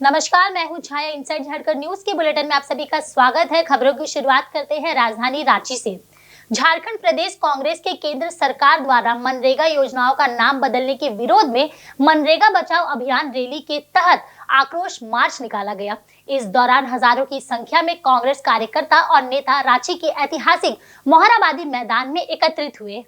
नमस्कार, मैं हूं छाया। इनसाइड झारखंड न्यूज के बुलेटिन में आप सभी का स्वागत है। खबरों की शुरुआत करते हैं राजधानी रांची से। झारखंड प्रदेश कांग्रेस के केंद्र सरकार द्वारा मनरेगा योजनाओं का नाम बदलने के विरोध में मनरेगा बचाओ अभियान रैली के तहत आक्रोश मार्च निकाला गया। इस दौरान हजारों की संख्या में कांग्रेस कार्यकर्ता और नेता रांची के ऐतिहासिक मोहराबादी मैदान में एकत्रित हुए।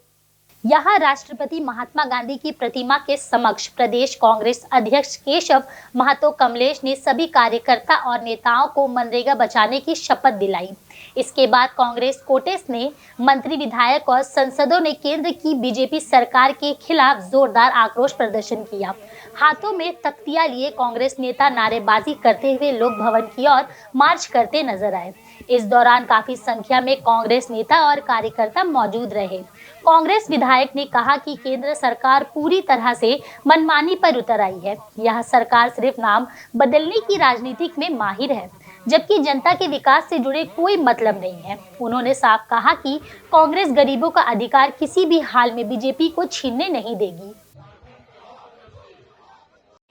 यहाँ राष्ट्रपति महात्मा गांधी की प्रतिमा के समक्ष प्रदेश कांग्रेस अध्यक्ष केशव महतो कमलेश ने सभी कार्यकर्ता और नेताओं को मनरेगा बचाने की शपथ दिलाई। इसके बाद कांग्रेस कोटे ने मंत्री, विधायक और सांसदों ने केंद्र की बीजेपी सरकार के खिलाफ जोरदार आक्रोश प्रदर्शन किया। हाथों में तख्तियां लिए कांग्रेस नेता नारेबाजी करते हुए लोक भवन की ओर मार्च करते नजर आए। इस दौरान काफी संख्या में कांग्रेस नेता और कार्यकर्ता मौजूद रहे। कांग्रेस विधायक ने कहा कि केंद्र सरकार पूरी तरह से मनमानी पर उतर आई है। यह सरकार सिर्फ नाम बदलने की राजनीति में माहिर है, जबकि जनता के विकास से जुड़े कोई मतलब नहीं है। उन्होंने साफ कहा कि कांग्रेस गरीबों का अधिकार किसी भी हाल में बीजेपी को छीनने नहीं देगी।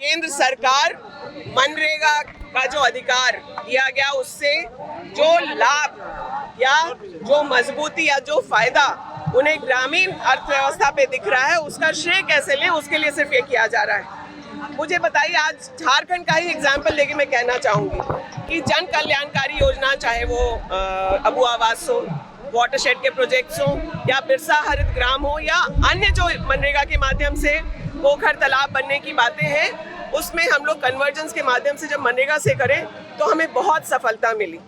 केंद्र सरकार मनरेगा का जो अधिकार दिया गया, उससे जो लाभ या जो मजबूती या जो फायदा उन्हें ग्रामीण अर्थव्यवस्था पे दिख रहा है, उसका श्रेय कैसे लें, उसके लिए सिर्फ ये किया जा रहा है। मुझे बताइए, आज झारखंड का ही एग्जाम्पल लेके मैं कहना चाहूँगी कि जन कल्याणकारी योजना, चाहे वो अबू आवास हो, वाटरशेड के प्रोजेक्ट्स हो, या बिरसा हरित ग्राम हो, या अन्य जो मनरेगा के माध्यम से पोखर तालाब बनने की बातें हैं, उसमें हम लोग कन्वर्जेंस के माध्यम से जब मनरेगा से करें तो हमें बहुत सफलता मिली।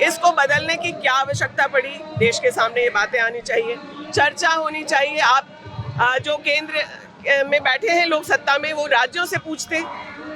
इसको बदलने की क्या आवश्यकता पड़ी, देश के सामने ये बातें आनी चाहिए, चर्चा होनी चाहिए। आप जो केंद्र में बैठे हैं लोग सत्ता में, वो राज्यों से पूछते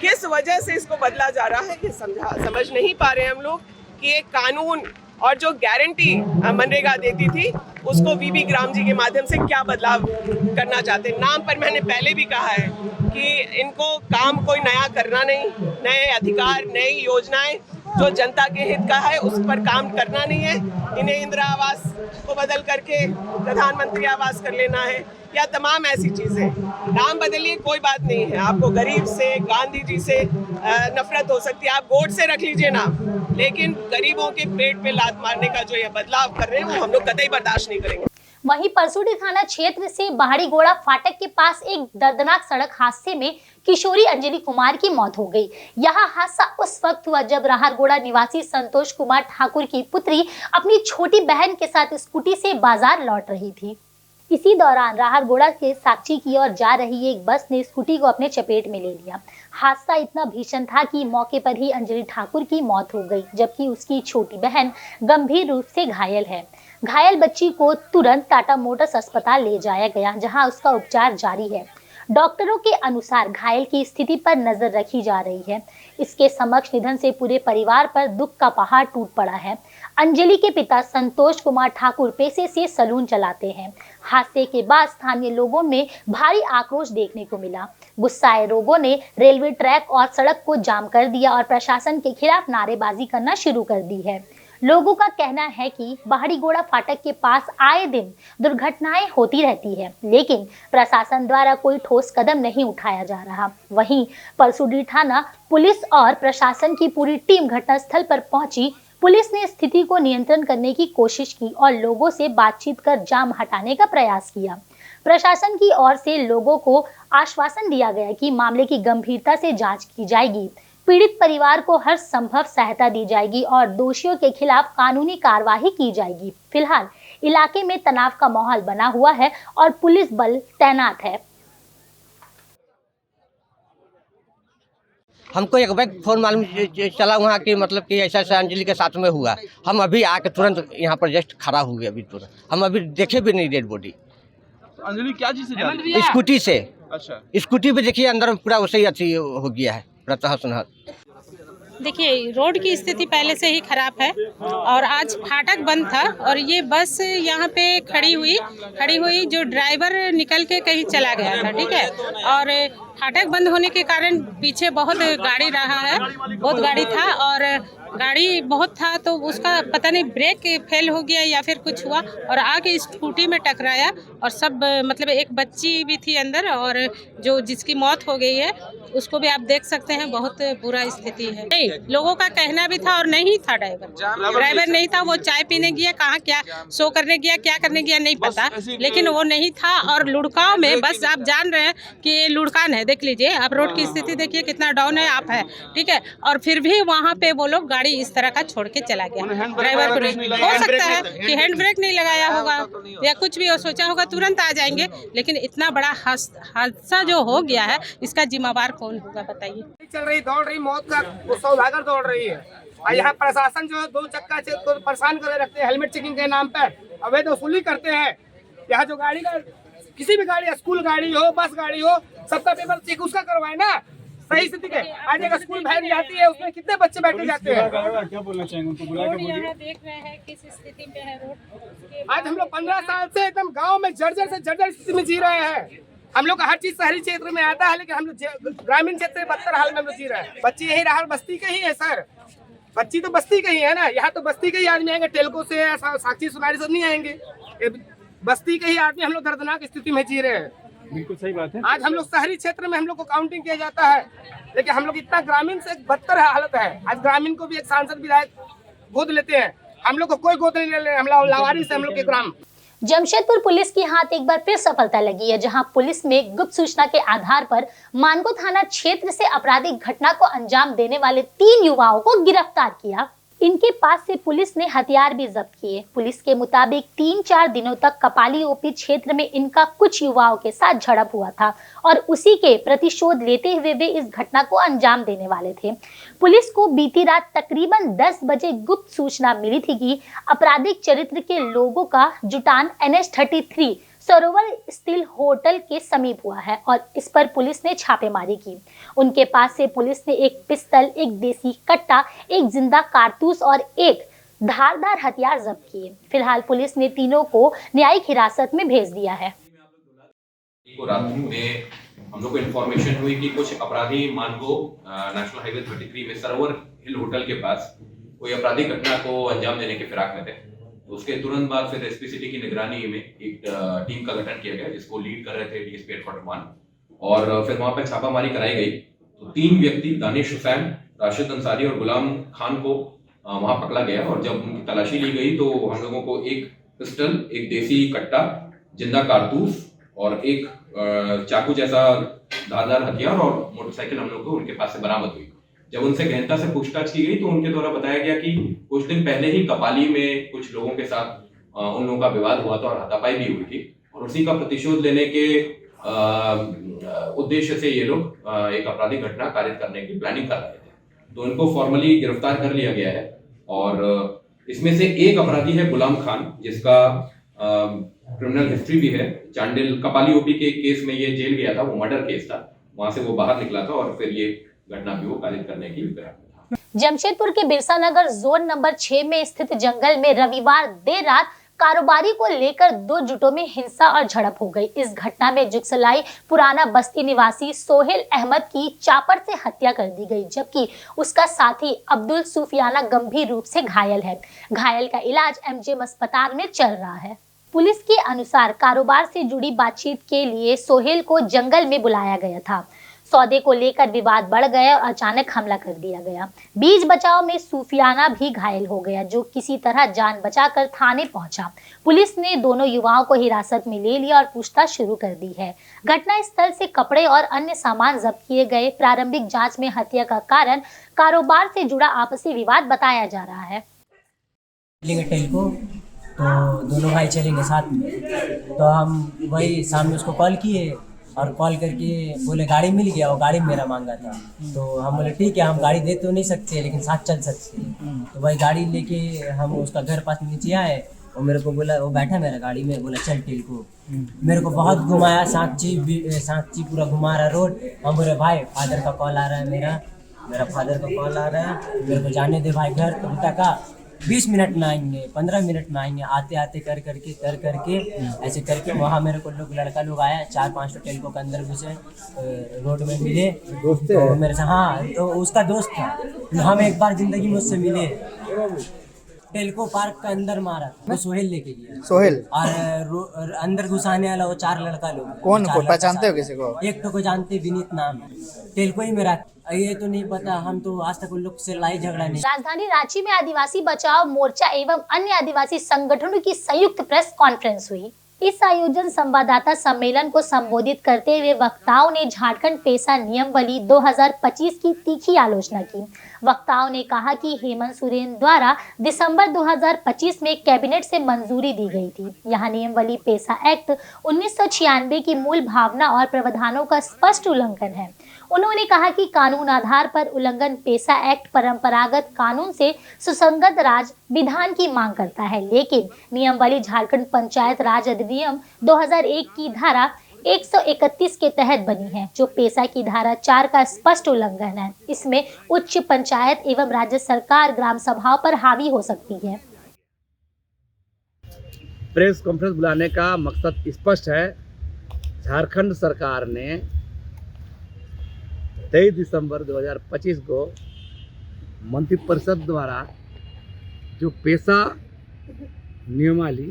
किस वजह से इसको बदला जा रहा है। ये समझ नहीं पा रहे हम लोग कि एक कानून और जो गारंटी मनरेगा देती थी, उसको वीबी ग्राम जी के माध्यम से क्या बदलाव करना चाहते हैं। नाम पर मैंने पहले भी कहा है कि इनको काम कोई नया करना नहीं, नए अधिकार, नई योजनाएं जो जनता के हित का है उस पर काम करना नहीं है। इन्हें इंदिरा आवास को बदल करके प्रधानमंत्री आवास कर लेना है, या तमाम ऐसी चीजें। नाम बदलिए, कोई बात नहीं है। आपको गरीब से, गांधी जी से नफरत हो सकती है, आप गोड से रख लीजिए नाम, लेकिन गरीबों के पेट पे लात मारने का जो ये बदलाव कर रहे हैं, वो हम लोग कतई बर्दाश्त नहीं करेंगे। वहीं परसुडी थाना क्षेत्र से बहाड़ीगोड़ा फाटक के पास एक दर्दनाक सड़क हादसे में किशोरी अंजलि कुमार की मौत हो गई। यह हादसा उस वक्त हुआ जब राहरगोड़ा निवासी संतोष कुमार ठाकुर की पुत्री अपनी छोटी बहन के साथ स्कूटी से बाजार लौट रही थी। इसी दौरान राहरगोड़ा के साक्षी की ओर जा रही एक बस ने स्कूटी को अपने चपेट में ले लिया। हादसा इतना भीषण था कि मौके पर ही अंजलि ठाकुर की मौत हो गई, जबकि उसकी छोटी बहन गंभीर रूप से घायल है। घायल बच्ची को तुरंत टाटा मोटर्स अस्पताल ले जाया गया, जहां उसका उपचार जारी है। डॉक्टरों के अनुसार घायल की स्थिति पर नजर रखी जा रही है। इसके समक्ष निधन से पूरे परिवार पर दुख का पहाड़ टूट पड़ा है। अंजलि के पिता संतोष कुमार ठाकुर पेशे से सलून चलाते हैं। हादसे के बाद स्थानीय लोगों में भारी आक्रोश देखने को मिला। गुस्साए लोगों ने रेलवे ट्रैक और सड़क को जाम कर दिया और प्रशासन के खिलाफ नारेबाजी करना शुरू कर दी है। लोगों का कहना है कि बहाड़ीगोड़ा फाटक के पास आए दिन दुर्घटनाएं होती रहती है, लेकिन प्रशासन द्वारा कोई ठोस कदम नहीं उठाया जा रहा। वहीं परसुडी थाना पुलिस और प्रशासन की पूरी टीम घटनास्थल पर पहुंची। पुलिस ने स्थिति को नियंत्रण करने की कोशिश की और लोगों से बातचीत कर जाम हटाने का प्रयास किया। प्रशासन की ओर से लोगों को आश्वासन दिया गया कि मामले की गंभीरता से जांच की जाएगी, पीड़ित परिवार को हर संभव सहायता दी जाएगी और दोषियों के खिलाफ कानूनी कार्रवाई की जाएगी। फिलहाल इलाके में तनाव का माहौल बना हुआ है और पुलिस बल तैनात है। हमको एक बैग फोन मालूम चला वहाँ कि मतलब कि ऐसा ऐसा अंजलि के साथ में हुआ। हम अभी आके तुरंत यहाँ पर जस्ट खड़ा हो गए। अभी तुरंत हम अभी देखे भी नहीं डेड बॉडी। अंजलि क्या चीज से जा रही है? स्कूटी से। अच्छा, स्कूटी पे देखिए अंदर में पूरा वैसे ही अच्छी हो गया है, पूरा तहस-नहस। देखिए, रोड की स्थिति पहले से ही खराब है और आज फाटक बंद था और ये बस यहाँ पे खड़ी हुई जो ड्राइवर निकल के कहीं चला गया था, ठीक है। और फाटक बंद होने के कारण पीछे बहुत गाड़ी रहा है, बहुत गाड़ी था और गाड़ी बहुत था तो उसका पता नहीं ब्रेक फेल हो गया या फिर कुछ हुआ और आके स्कूटी में टकराया और सब मतलब एक बच्ची भी थी अंदर और जो जिसकी मौत हो गई है उसको भी आप देख सकते हैं, बहुत बुरा स्थिति है। नहीं, लोगों का कहना भी था और नहीं था ड्राइवर नहीं था, वो चाय पीने गया, कहाँ क्या शो करने गया, क्या करने गया नहीं पता, लेकिन वो नहीं था। और लुढ़काव में बस आप जान रहे हैं कि ये लुढ़कान है, देख लीजिए आप रोड की स्थिति देखिए कितना डाउन है, आप है ठीक है, और फिर भी वहाँ पे वो लोग गाड़ी इस तरह का छोड़ के चला गया। ड्राइवर को नहीं, हो सकता है कि हैंड ब्रेक नहीं लगाया होगा या कुछ भी हो, सोचा होगा तुरंत आ जाएंगे, लेकिन इतना बड़ा हादसा जो हो गया है इसका जिम्मेवार कौन होगा बताइए। चल रही दौड़ रही मौत का सौदागर दौड़ रही है और यहाँ प्रशासन जो है दो चक्का को परेशान करे रखते हैं, हेलमेट चेकिंग के नाम पर अवैध वसूली करते हैं। यहाँ जो गाड़ी का किसी भी गाड़ी, स्कूल गाड़ी हो, बस गाड़ी हो, सबका पेपर चेक उसका करवाए ना सही स्थिति के। आज एक स्कूल वैन जाती है उसमें कितने बच्चे बैठे जाते हैं। क्या बोलना चाहेंगे उनको, बुला के बोलिए। देख रहे हैं किस स्थिति में है रोड। आज हम लोग 15 साल से एकदम गाँव में जर्जर से जर्जर स्थिति में जी रहे हैं। हम लोग का हर चीज शहरी क्षेत्र में आता है, लेकिन हम लोग ग्रामीण क्षेत्र में बदतर हाल में हम लोग जी रहे हैं। बच्ची यही रहा बस्ती के ही है सर, बच्ची तो बस्ती के ही है ना, यहाँ तो बस्ती के ही आदमी आएंगे, टेलको से साक्षी सुनारी से नहीं आएंगे, बस्ती के ही आदमी हम लोग दर्दनाक स्थिति में जी रहे हैं। बिल्कुल सही बात है। आज हम लोग शहरी क्षेत्र में हम लोग को काउंटिंग किया जाता है, लेकिन हम लोग इतना ग्रामीण से बदतर हालत है। आज ग्रामीण को भी एक सांसद विधायक गोद लेते हैं, हम लोग को कोई गोद नहीं ले रहे, हम लोग लावारिस है हम लोग के ग्राम। जमशेदपुर पुलिस की हाथ एक बार फिर सफलता लगी है, जहां पुलिस ने गुप्त सूचना के आधार पर मानगो थाना क्षेत्र से आपराधिक घटना को अंजाम देने वाले 3 युवाओं को गिरफ्तार किया। इनके पास से पुलिस ने हथियार भी जब्त किए। पुलिस के मुताबिक 3-4 दिनों तक कपाली ओपी क्षेत्र में इनका कुछ युवाओं के साथ झड़प हुआ था और उसी के प्रतिशोध लेते हुए वे इस घटना को अंजाम देने वाले थे। पुलिस को बीती रात तकरीबन 10 बजे गुप्त सूचना मिली थी कि आपराधिक चरित्र के लोगों का जुटान NH-33 सरोवर स्टील होटल के समीप हुआ है और इस पर पुलिस ने छापेमारी की। उनके पास से पुलिस ने एक पिस्तल, एक देसी कट्टा, एक जिंदा कारतूस और एक धारदार हथियार जब्त किए। फिलहाल पुलिस ने तीनों को न्यायिक हिरासत में भेज दिया है। रात में हम लोग को इन्फॉर्मेशन हुई कि कुछ अपराधी मानगो नेशनल हाईवे 33 में सरोवर हिल होटल के पास कोई आपराधिक घटना को अंजाम देने के फिराक में थे। तो उसके तुरंत बाद फिर एसपी सिटी की निगरानी में एक टीम का गठन किया गया, जिसको लीड कर रहे थे डीएसपी हेडक्वार्टर 1, और फिर वहां पर छापामारी कराई गई। तो 3 व्यक्ति दानिश हुसैन, राशिद अंसारी और गुलाम खान को वहां पकड़ा गया और जब उनकी तलाशी ली गई तो हम लोगों को एक पिस्टल, एक देसी कट्टा, जिंदा कारतूस और एक चाकू जैसा धारदार हथियार और मोटरसाइकिल हम लोग को उनके पास से बरामद हुई। जब उनसे गहनता से पूछताछ की गई तो उनके द्वारा बताया गया कि कुछ दिन पहले ही कपाली में कुछ लोगों के साथ उन लोगों का विवाद हुआ था और हाथापाई भी हुई थी और उसी का प्रतिशोध लेने के उद्देश्य से ये लोग एक आपराधिक घटना कारित करने की प्लानिंग कर रहे थे। तो उनको फॉर्मली गिरफ्तार कर लिया गया है और इसमें से एक अपराधी है गुलाम खान, जिसका क्रिमिनल हिस्ट्री भी है। चांडिल कपाली ओपी के केस में ये जेल गया था, वो मर्डर केस था, वहां से वो बाहर निकला था और फिर ये घटना भी वो कारित करने की फिराक में था। जमशेदपुर के बिरसा नगर जोन नंबर 6 में स्थित जंगल में रविवार देर रात कारोबारी को लेकर 2 जुटों में हिंसा और झड़प हो गई। इस घटना में जुगसलाई पुराना बस्ती निवासी सोहेल अहमद की चापड़ से हत्या कर दी गई, जबकि उसका साथी अब्दुल सूफियाना गंभीर रूप से घायल है। घायल का इलाज MGM अस्पताल में चल रहा है। पुलिस के अनुसार कारोबार से जुड़ी बातचीत के लिए सोहेल को जंगल में बुलाया गया था। सौदे को लेकर विवाद बढ़ गया और अचानक हमला कर दिया गया। बीच बचाव में सूफियाना भी घायल हो गया, जो किसी तरह जान बचाकर थाने पहुंचा। पुलिस ने दोनों युवाओं को हिरासत में ले लिया और पूछताछ शुरू कर दी है। घटना स्थल से कपड़े और अन्य सामान जब्त किए गए। प्रारंभिक जांच में हत्या का कारण कारोबार से जुड़ा आपसी विवाद बताया जा रहा है। तो दोनों भाई चलेंगे साथ में, तो हम वही सामने उसको कॉल किए और कॉल करके बोले गाड़ी मिल गया, वो गाड़ी मेरा मांगा था। तो हम बोले ठीक है, हम गाड़ी दे तो नहीं सकते लेकिन साथ चल सकते हैं। तो वही गाड़ी लेके हम उसका घर पास नीचे आए, वो मेरे को बोला, वो बैठा मेरा गाड़ी में, बोला चल टेल को। मेरे को बहुत घुमाया, सांची पूरा घुमा रहा रोड। हम बोले भाई फादर का कॉल आ रहा है, मेरा फादर का कॉल आ रहा है, मेरे को जाने दे भाई घर। तो बेटा का 20 मिनट में आएंगे, 15 मिनट में आएंगे, आते आते कर करके ऐसे करके वहाँ मेरे को लड़का लोग आया, 4-5 तो टेल्को के अंदर घुसे, रोड में मिले तो मेरे से, हाँ तो उसका दोस्त था, हम एक बार जिंदगी में उससे मिले, टेल्को पार्क के अंदर मारा था, वो सोहेल लेके गया। सोहेल और अंदर घुसाने वाला वो 4 लड़का लोग। कौन को पहचानते हो किसी को? एक तो को जानते, विनीत नाम है, टेल्को ही मेरा, ये तो नहीं पता, हम तो आज तक उन लोग से लड़ाई झगड़ा नहीं। राजधानी रांची में आदिवासी बचाओ मोर्चा एवं अन्य आदिवासी संगठनों की संयुक्त प्रेस कॉन्फ्रेंस हुई। इस आयोजन संवाददाता सम्मेलन को संबोधित करते हुए वक्ताओं ने झारखंड पेशा नियमावली 2025 की तीखी आलोचना की। वक्ताओं ने कहा कि हेमंत सोरेन द्वारा दिसंबर 2025 में कैबिनेट से मंजूरी दी गई थी। यहां नियमावली पेशा एक्ट 1996 की मूल भावना और प्रावधानों का स्पष्ट उल्लंघन है। उन्होंने कहा कि कानून आधार पर उल्लंघन पेशा एक्ट परंपरागत कानून से सुसंगत राज विधान की मांग करता है, लेकिन नियमावली झारखंड पंचायत राज अधिनियम 2001 की धारा 131 के तहत बनी है, जो पेशा की धारा 4 का स्पष्ट उल्लंघन है। इसमें उच्च पंचायत एवं राज्य सरकार ग्राम सभाओं पर हावी हो सकती है। प्रेस कॉन्फ्रेंस बुलाने का मकसद स्पष्ट है। झारखंड सरकार ने 23 दिसंबर 2025 को मंत्रिपरिषद द्वारा जो पेशा नियमावली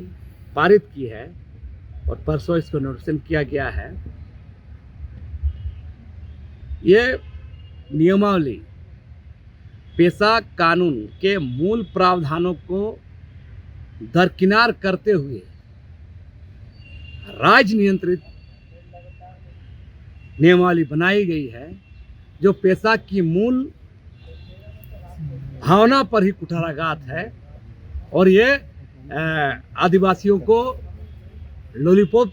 पारित की है और परसों इसको नोटिफिकेशन किया गया है, ये नियमावली पेशा कानून के मूल प्रावधानों को दरकिनार करते हुए राज्य नियंत्रित नियमावली बनाई गई है, जो पेशा की मूल भावना पर ही कुठाराघात है और ये आदिवासियों को लॉलीपॉप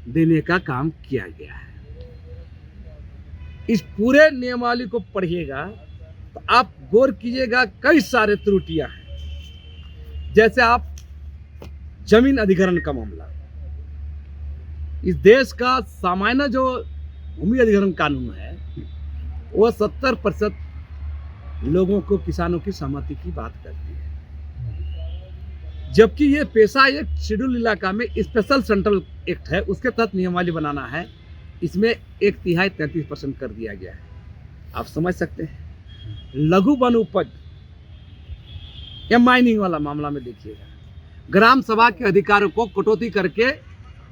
देने का काम किया गया है। इस पूरे नियमावली को पढ़िएगा तो आप गौर कीजिएगा, कई सारे त्रुटियां हैं। जैसे आप जमीन अधिग्रहण का मामला, इस देश का सामान्य जो भूमि अधिग्रहण कानून है वो 70% लोगों को, किसानों की सहमति की बात करती है, जबकि ये पेशा एक शेड्यूल इलाका में स्पेशल सेंट्रल एक्ट है, उसके तहत नियमावली बनाना है, इसमें 1/3 33% कर दिया गया है। आप समझ सकते हैं। लघु वन उपज या माइनिंग वाला मामला में देखिएगा, ग्राम सभा के अधिकारों को कटौती करके,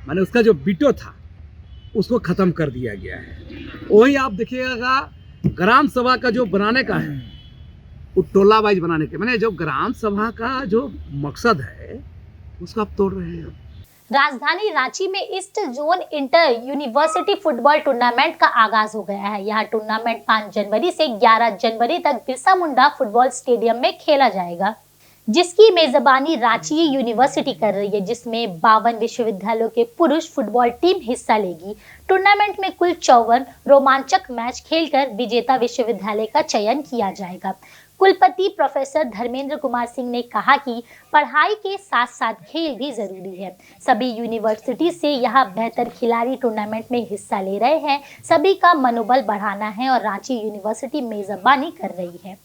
माने उसका जो बीटो था उसको खत्म कर दिया गया है। वही आप देखिएगा ग्राम सभा का जो बनाने का है, वो टोला वाइज बनाने के, माने जो ग्राम सभा का जो मकसद है उसको आप तोड़ रहे हैं। राजधानी रांची में east zone inter university football tournament का आगाज हो गया है। यह टूर्नामेंट 5 जनवरी से 11 जनवरी तक बिरसा मुंडा फुटबॉल स्टेडियम में खेला जाएगा, जिसकी मेजबानी रांची यूनिवर्सिटी कर रही है, जिसमें 52 विश्वविद्यालयों के पुरुष फुटबॉल टीम हिस्सा लेगी। टूर्नामेंट में कुल 54 रोमांचक मैच खेलकर विजेता विश्वविद्यालय का चयन किया जाएगा। कुलपति प्रोफेसर धर्मेंद्र कुमार सिंह ने कहा कि पढ़ाई के साथ साथ खेल भी जरूरी है। सभी यूनिवर्सिटी से यहाँ बेहतर खिलाड़ी टूर्नामेंट में हिस्सा ले रहे हैं। सभी का मनोबल बढ़ाना है और रांची यूनिवर्सिटी मेजबानी कर रही है।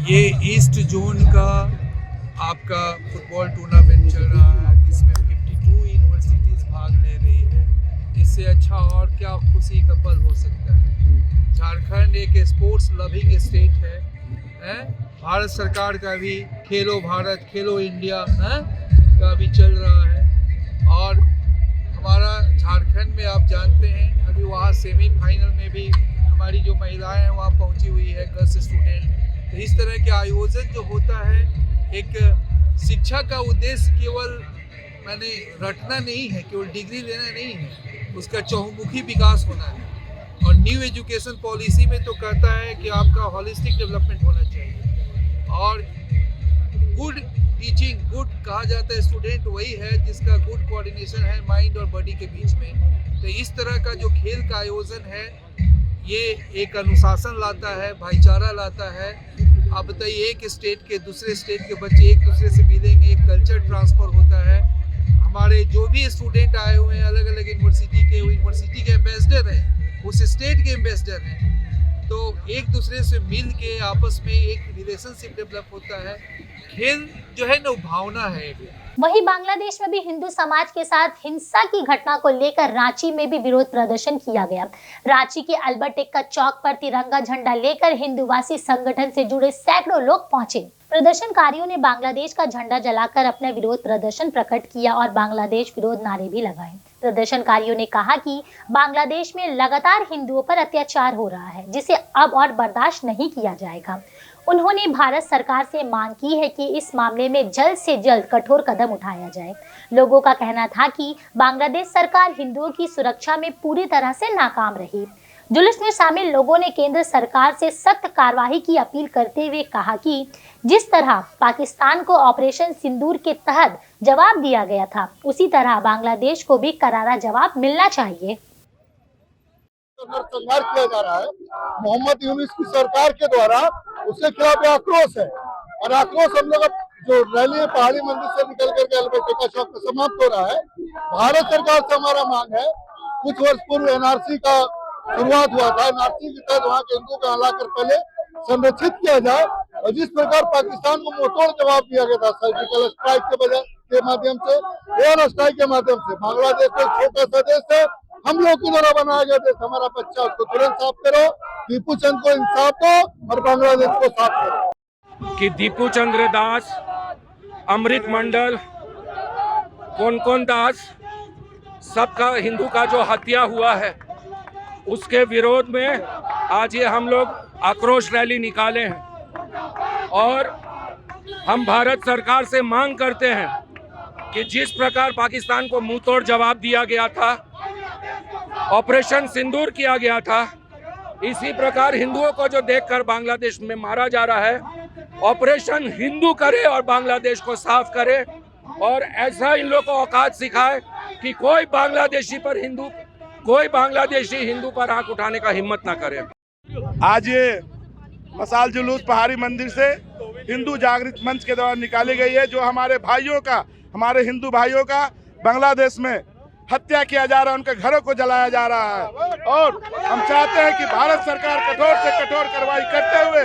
ये ईस्ट जोन का आपका फुटबॉल टूर्नामेंट चल रहा है, जिसमें 52 यूनिवर्सिटीज भाग ले रही है। इससे अच्छा और क्या खुशी का पल हो सकता है। झारखंड एक स्पोर्ट्स लविंग स्टेट है। भारत सरकार का भी खेलो भारत खेलो इंडिया का भी चल रहा है, और हमारा झारखंड में आप जानते हैं अभी वहाँ सेमीफाइनल में भी हमारी जो महिलाएं हैं वहाँ पहुँची हुई है, गर्ल्स स्टूडेंट। तो इस तरह के आयोजन जो होता है, एक शिक्षा का उद्देश्य केवल मैंने रटना नहीं है, केवल डिग्री लेना नहीं है, उसका चहुमुखी विकास होना है। और न्यू एजुकेशन पॉलिसी में तो कहता है कि आपका होलिस्टिक डेवलपमेंट होना चाहिए, और गुड टीचिंग, गुड कहा जाता है स्टूडेंट वही है जिसका गुड कोऑर्डिनेशन है माइंड और बॉडी के बीच में। तो इस तरह का जो खेल का आयोजन है, ये एक अनुशासन लाता है, भाईचारा लाता है। आप बताइए, एक स्टेट के दूसरे स्टेट के बच्चे एक दूसरे से मिलेंगे, एक कल्चर ट्रांसफर होता है। हमारे जो भी स्टूडेंट आए हुए हैं अलग अलग यूनिवर्सिटी के, वो यूनिवर्सिटी के एम्बेसडर हैं, उस स्टेट के एम्बेसडर हैं। तो एक दूसरे से मिल के आपस में एक रिलेशनशिप डेवलप होता है। खेल जो है ना भावना है। वहीं बांग्लादेश में भी हिंदू समाज के साथ हिंसा की घटना को लेकर रांची में भी विरोध प्रदर्शन किया गया। रांची के अल्बर्ट एक्का चौक पर तिरंगा झंडा लेकर हिंदूवासी संगठन से जुड़े सैकड़ों लोग पहुंचे। प्रदर्शनकारियों ने बांग्लादेश का झंडा जलाकर अपना विरोध प्रदर्शन प्रकट किया और बांग्लादेश विरोध नारे भी लगाए। प्रदर्शनकारियों ने कहा कि बांग्लादेश में लगातार हिंदुओं पर अत्याचार हो रहा है, जिसे अब और बर्दाश्त नहीं किया जाएगा। उन्होंने भारत सरकार से मांग की है कि इस मामले में जल्द से जल्द कठोर कदम उठाया जाए। लोगों का कहना था कि बांग्लादेश सरकार हिंदुओं की सुरक्षा में पूरी तरह से नाकाम रही। जुलूस में शामिल लोगों ने केंद्र सरकार से सख्त कार्रवाई की अपील करते हुए कहा कि जिस तरह पाकिस्तान को ऑपरेशन सिंदूर के तहत जवाब दिया गया था, उसी तरह बांग्लादेश को भी करारा जवाब मिलना चाहिए। संघर्ष किया जा रहा है मोहम्मद यूनुस की सरकार के द्वारा, उसके खिलाफ आक्रोश है। और आक्रोश हम लोग जो रैली पहाड़ी मंदिर से निकल करके अल्बर्ट एक्का चौक पर समाप्त हो रहा है। भारत सरकार से हमारा मांग है, कुछ वर्ष पूर्व एनआरसी का शुरुआत हुआ था। एनआरसी के तहत वहाँ के हिंदुओं को लाकर पहले संरक्षित किया जाए, और जिस प्रकार पाकिस्तान को मुंहतोड़ जवाब दिया गया था सर्जिकल स्ट्राइक के माध्यम से, एयर स्ट्राइक के माध्यम से, बांग्लादेश को छोटा सा देश है, हम लोग के द्वारा बनाया गया देश, हमारा बच्चा, उसको तुरंत साफ करो, दीपू चंद को इंसाफ दो और बांग्लादेश को साफ करो। कि दीपू चंद्र दास, अमृत मंडल, कौन दास, सबका हिंदू का जो हत्या हुआ है, उसके विरोध में आज ये हम लोग आक्रोश रैली निकाले हैं। और हम भारत सरकार से मांग करते हैं कि जिस प्रकार पाकिस्तान को मुंहतोड़ जवाब दिया गया था, ऑपरेशन सिंदूर किया गया था, इसी प्रकार हिंदुओं को जो देखकर बांग्लादेश में मारा जा रहा है, ऑपरेशन हिंदू करे और बांग्लादेश को साफ करे। और ऐसा इन लोगों को औकात सिखाए कि कोई बांग्लादेशी हिंदू पर आंख उठाने का हिम्मत ना करे। आज ये मसाल जुलूस पहाड़ी मंदिर से हिंदू जागृत मंच के द्वारा निकाली गई है, जो हमारे हिंदू भाइयों का बांग्लादेश में हत्या किया जा रहा है, उनके घरों को जलाया जा रहा है। और हम चाहते हैं कि भारत सरकार कठोर से कठोर कार्रवाई करते हुए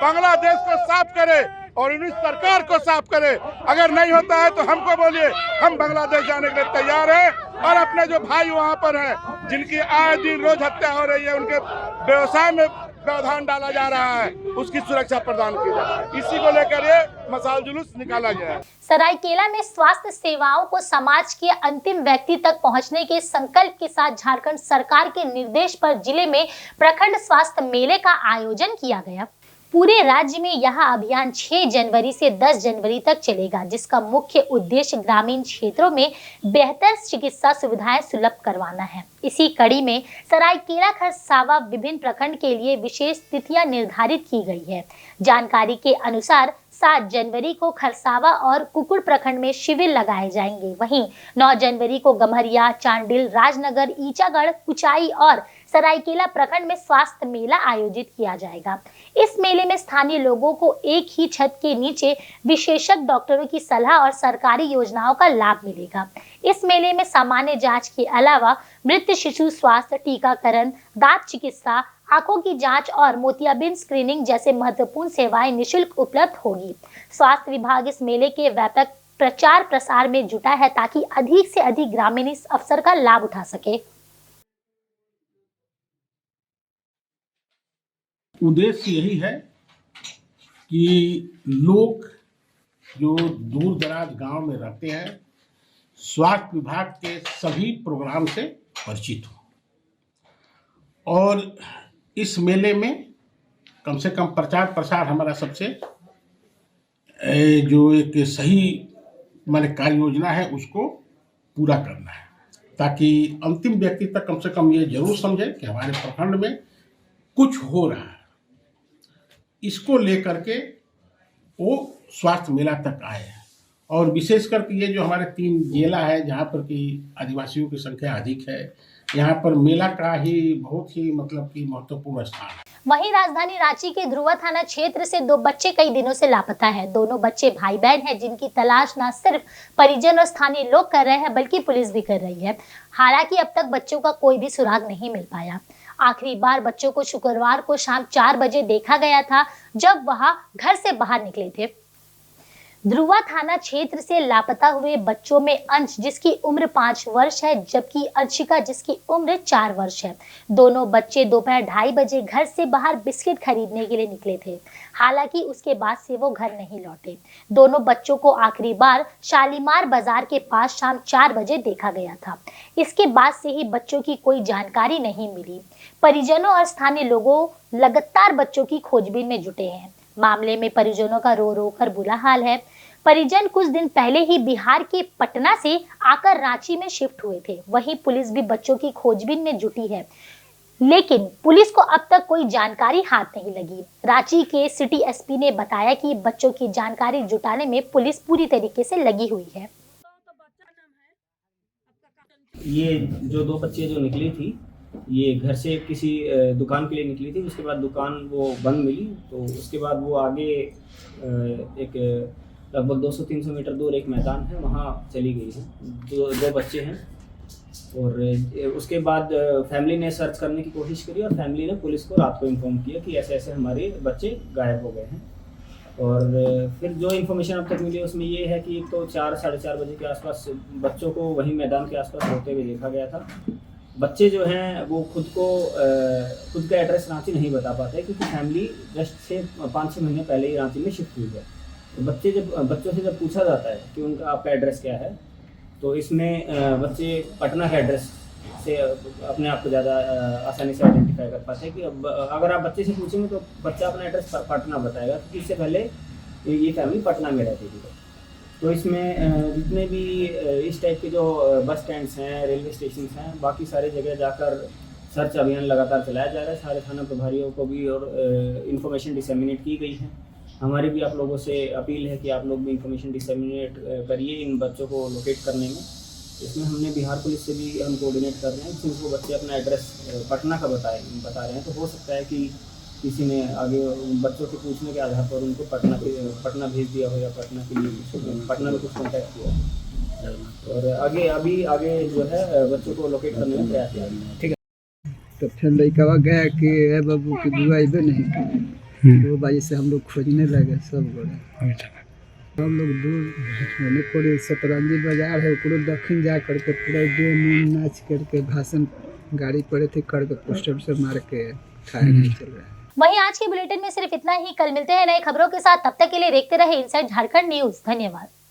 बांग्लादेश को साफ करे और यूनुस सरकार को साफ करे। अगर नहीं होता है तो हमको बोलिए, हम बांग्लादेश जाने के लिए तैयार हैं। और अपने जो भाई वहाँ पर हैं, जिनकी आए दिन रोज हत्या हो रही है, उनके व्यवसाय में व्यवधान डाला जा रहा है, उसकी सुरक्षा प्रदान की जाए। इसी को लेकर ये मसाल जुलूस निकाला गया है। सरायकेला में स्वास्थ्य सेवाओं को समाज के अंतिम व्यक्ति तक पहुंचने के संकल्प के साथ झारखंड सरकार के निर्देश पर जिले में प्रखंड स्वास्थ्य मेले का आयोजन किया गया। पूरे राज्य में यह अभियान 6 जनवरी से 10 जनवरी तक चलेगा, जिसका मुख्य उद्देश्य ग्रामीण क्षेत्रों में बेहतर चिकित्सा सुविधाएं सुलभ करवाना है। इसी कड़ी में सरायकेला खरसावा विभिन्न प्रखंड के लिए विशेष तिथियां निर्धारित की गई है। जानकारी के अनुसार 7 जनवरी को खरसावा और कुकुड़ प्रखंड में शिविर लगाए जाएंगे। वहीं 9 जनवरी को गम्हरिया, चांडिल, राजनगर, ईचागढ़, कुचाई और सरायकेला प्रखंड में स्वास्थ्य मेला आयोजित किया जाएगा। इस मेले में स्थानीय लोगों को एक ही छत के नीचे विशेषज्ञ डॉक्टरों की सलाह और सरकारी योजनाओं का लाभ मिलेगा। इस मेले में सामान्य जांच के अलावा मृत शिशु स्वास्थ्य, टीकाकरण, दांत चिकित्सा, आंखों की जांच और मोतियाबिंद स्क्रीनिंग जैसे महत्वपूर्ण सेवाएं निःशुल्क उपलब्ध होगी। स्वास्थ्य विभाग इस मेले के व्यापक प्रचार प्रसार में जुटा है ताकि अधिक से अधिक ग्रामीण इस अवसर का लाभ उठा सके। उद्देश्य यही है कि लोग जो दूर दराज गांव में रहते हैं, स्वास्थ्य विभाग के सभी प्रोग्राम से परिचित हो। और इस मेले में कम से कम प्रचार प्रसार हमारा सबसे जो एक सही कार्य योजना है उसको पूरा करना है, ताकि अंतिम व्यक्ति तक कम से कम ये जरूर समझे कि हमारे प्रखंड में कुछ हो रहा है। इसको लेकर के वो स्वास्थ्य मेला तक आए हैं। और विशेष करके ये जो हमारे 3 जिला है जहाँ पर कि आदिवासियों की संख्या अधिक है, यहाँ पर मेला का ही बहुत ही महत्वपूर्ण स्थान है। वहीं राजधानी रांची के ध्रुवा थाना क्षेत्र से 2 बच्चे कई दिनों से लापता हैं। दोनों बच्चे भाई बहन हैं, जिनकी तलाश न सिर्फ परिजन और स्थानीय लोग कर रहे हैं बल्कि पुलिस भी कर रही है। हालांकि अब तक बच्चों का कोई भी सुराग नहीं मिल पाया। आखिरी बार बच्चों को शुक्रवार को शाम 4 बजे देखा गया था, जब वह घर से बाहर निकले थे। ध्रुवा थाना क्षेत्र से लापता हुए बच्चों में अंश जिसकी उम्र 5 वर्ष है, जबकि अंशिका जिसकी उम्र 4 वर्ष है। दोनों बच्चे दोपहर 2:30 बजे घर से बाहर बिस्किट खरीदने के लिए निकले थे। हालांकि उसके बाद से वो घर नहीं लौटे। दोनों बच्चों को आखिरी बार शालीमार बाजार के पास शाम 4 बजे देखा गया था। इसके बाद से ही बच्चों की कोई जानकारी नहीं मिली। परिजनों और स्थानीय लोगों लगातार बच्चों की खोजबीन में जुटे हैं। मामले में परिजनों का रो रो कर बुरा हाल है। परिजन कुछ दिन पहले ही बिहार के पटना से आकर रांची में शिफ्ट हुए थे। वहीं पुलिस भी बच्चों की खोजबीन में जुटी है, लेकिन पुलिस को अब तक कोई जानकारी हाथ नहीं लगी। रांची के सिटी एसपी ने बताया कि बच्चों की जानकारी जुटाने में पुलिस पूरी तरीके से लगी हुई है। ये जो 2 बच्चे जो निकली थी, ये घर से किसी दुकान के लिए निकली थी। उसके बाद दुकान वो बंद मिली, तो उसके बाद वो आगे एक लगभग 200-300 मीटर दूर एक मैदान है, वहाँ चली गई है। 2 बच्चे हैं और उसके बाद फैमिली ने सर्च करने की कोशिश करी और फैमिली ने पुलिस को रात को इन्फॉर्म किया कि ऐसे ऐसे हमारे बच्चे गायब हो गए हैं। और फिर जो इन्फॉर्मेशन अब तक मिली उसमें ये है कि एक तो 4-4:30 बजे के आसपास बच्चों को वहीं मैदान के आसपास होते हुए देखा गया था। बच्चे जो हैं वो खुद का एड्रेस रांची नहीं बता पाते क्योंकि फैमिली जस्ट से 5-6 महीने पहले ही रांची में शिफ्ट हुई है। तो बच्चों से जब पूछा जाता है कि उनका आपका एड्रेस क्या है, तो इसमें बच्चे पटना के एड्रेस से अपने आप को ज़्यादा आसानी से आइडेंटिफाई कर पाते हैं। कि अब अगर आप बच्चे से पूछेंगे तो बच्चा अपना एड्रेस पटना बताएगा क्योंकि इससे पहले ये फैमिली पटना में रहती थी। तो इसमें जितने भी इस टाइप के जो बस स्टैंड्स हैं, रेलवे स्टेशन हैं, बाकी सारी जगह जाकर सर्च अभियान लगातार चलाया जा रहा है। सारे थाना प्रभारियों को भी और इन्फॉर्मेशन डिसेमिनेट की गई है। हमारी भी आप लोगों से अपील है कि आप लोग भी इन्फॉर्मेशन डिसेमिनेट करिए इन बच्चों को लोकेट करने में। इसमें हमने बिहार पुलिस से भी हम कोऑर्डिनेट कर रहे हैं कि वो बच्चे अपना एड्रेस पटना का बता रहे हैं। तो हो सकता है कि किसी ने आगे बच्चों के पूछने के आधार पर उनको पटना भेज दिया हो या पटना में कुछ कॉन्टैक्ट किया और आगे जो है बच्चों को लोकेट करने में प्रयास किया। ठीक है। तो फिर लड़का गया कि बाबू की बुआ अबे नहीं, तो वजह से हम लोग खोजने लगे सब गोड़े। हम लोग दूर होने को सतरंजी बाजार है, दक्षिण जा करके पूरा डे नाच करके भाषण गाड़ी पड़े थे करके पोस्टर से मार के खाए नहीं चल रहा है। वहीं आज के बुलेटिन में सिर्फ इतना ही। कल मिलते हैं नई खबरों के साथ, तब तक के लिए देखते रहे इनसाइड झारखंड न्यूज। धन्यवाद।